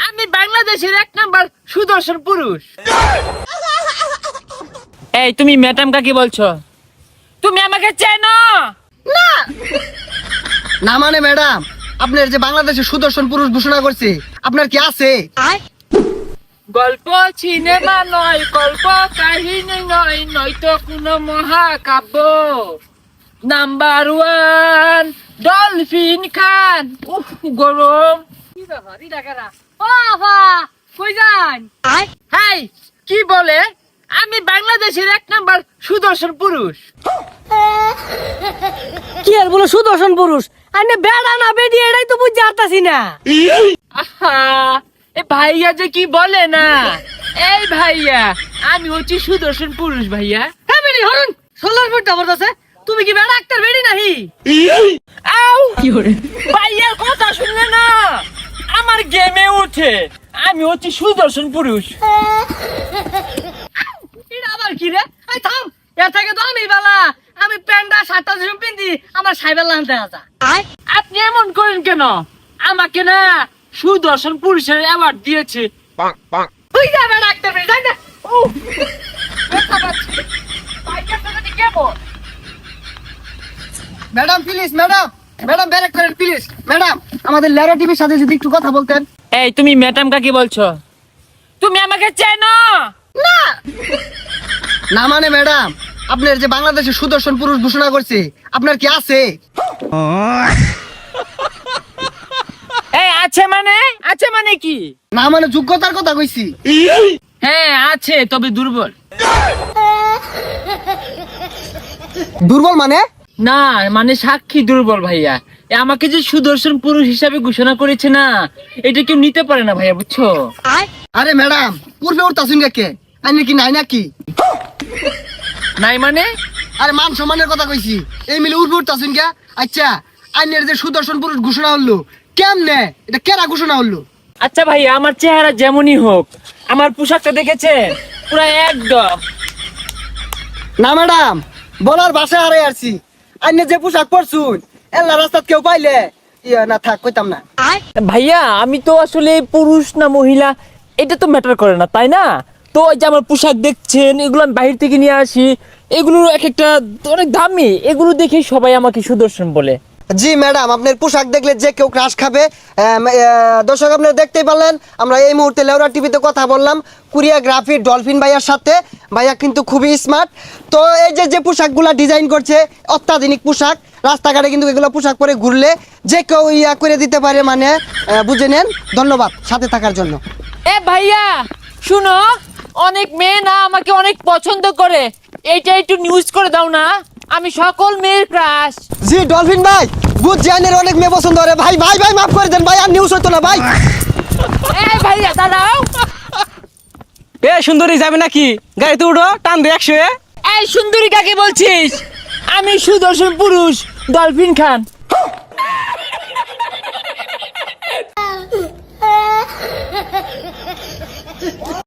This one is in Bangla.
আমি বাংলাদেশের 1 নাম্বার সুদর্শন পুরুষ। এই তুমি ম্যাডাম কাকে বলছো? তুমি আমাকে চেনো না? না মানে ম্যাডাম, আপনার যে বাংলাদেশের সুদর্শন পুরুষ ঘোষণা করছে, আপনার কি আছে? গল্প সিনেমা নয়, গল্প কাহিনী নয়, নয়তো কোনো মহাকাব্য। নাম্বার 1 ডলফিন খান। উফ গরম। হাই কি বলে? আমি বাংলাদেশের 1 নাম্বার সুদর্শন পুরুষ। কি আর বলো সুদর্শন পুরুষ? আরে বেড়া না বেডি এটাই তো বুঝতে পারতাছি না। আহা, এ ভাইয়া যে কি বলে না। এই ভাইয়া, আমি হচ্ছি সুদর্শন পুরুষ ভাইয়া। হ্যাঁ বেডি হরন সোলার ফুট জবরদস্ত। তুমি কি বেড়া একটা বেডি নাহি? আউ কি হরে ভাইয়ার কথা শুনলে না আমার গেমে ওঠে। আমি হচ্ছি সুদর্শন পুরুষ। এটা আবার কি রে? এই থাম, এর থেকে তো আমি বালা। আমি প্যান্ডা শার্টটা যেসব পিন্দি আমার সাইবেল লানতে আসা। আপনি এমন করেন কেন? আমাকে না সুদর্শন পুরুষের অ্যাওয়ার্ড দিয়েছে। তুই যা বেড়া একটা বেডি যাই না। ও ব্যথা পাচ্ছি। ভাইয়ার সাথে কেমন? ম্যাডাম প্লিজ, ম্যাডাম ম্যাডাম ব্যারেক করেন প্লিজ। ম্যাডাম, আমাদের লেরা টিভির সাথে যদি একটু কথা বলতেন। এই তুমি ম্যাডাম কাকে বলছো? তুমি আমাকে চেনো না? না মানে ম্যাডাম, আপনার যে বাংলাদেশের সুদর্শন পুরুষ ঘোষণা করছে, আপনার কি আছে? এই আছে মানে কি? না মানে যোগ্যতার কথা কইছি। হ্যাঁ আছে, তবে দুর্বল। দুর্বল মানে? না মানে সাক্ষী দুর্বল ভাইয়া। আমাকে যে সুদর্শন পুরুষ হিসাবে ঘোষণা করেছে না, এটা কেউ নিতে পারে না ভাইয়া, বুঝছো? আরে ম্যাডাম, পূর্বে উঠতাছুন কে? আইনে কি নাই নাকি? নাই মানে? আরে মান সম্মানের কথা কইছি। এই মিলে উঠবে উঠতাছুন কে? আচ্ছা, আইনের যে সুদর্শন পুরুষ ঘোষণা হলো, কেমনে এটা কেরা ঘোষণা হলো? আচ্ছা ভাইয়া, আমার চেহারা যেমনই হোক, আমার পোশাকটা দেখেছেন পুরা একদম। না ম্যাডাম, বলার ভাষা হারাই আসছি। আইনে যে পোশাক পরছুন, এল্লা রাস্তাত কেউ পাইলে না থাক কইতাম না। ভাইয়া আমি তো আসলে পুরুষ না মহিলা এটা তো ম্যাটার করে না, তাই না? তো ওই যে আমার পোশাক দেখছেন, এগুলো আমি বাইরে থেকে নিয়ে আসি, এগুলো এক একটা অনেক দামি, এগুলো দেখে সবাই আমাকে সুদর্শন বলে। জি ম্যাডাম, আপনার পোশাক দেখলে যে কেউ ক্রাশ খাবে। দর্শক আপনারা দেখতেই পারলেন, আমরা এই মুহূর্তে লেওরা টিভিতে কথা বললাম কোরিওগ্রাফি ডলফিন ভাইয়ার সাথে। ভাইয়া কিন্তু খুবই স্মার্ট। তো এই যে পোশাকগুলো ডিজাইন করছে, অত্যাধুনিক পোশাক। রাস্তাঘাটে কিন্তু এগুলো পোশাক পরে ঘুরলে যে কেউ ইয়া করে দিতে পারে, মানে বুঝে নেন। ধন্যবাদ সাথে থাকার জন্য। এ ভাইয়া শুনো, অনেক মেয়ে না আমাকে অনেক পছন্দ করে, এইটা একটু নিউজ করে দাও না। আমি সকল মেয়ের ক্রাশ। জি ডলফিন ভাই, গুড জাইনের অনেক মেয়ে পছন্দ করে। ভাই ভাই ভাই মাফ করে দেন ভাই, আর নিউজ হতো না ভাই। এ ভাইয়া দাঁড়াও। এ সুন্দরী যাবে নাকি? গাড়িতে উঠো, টান দে 100। এই সুন্দরী কাকে বলছিস? আমি সুদর্শন পুরুষ ডলফিন খান।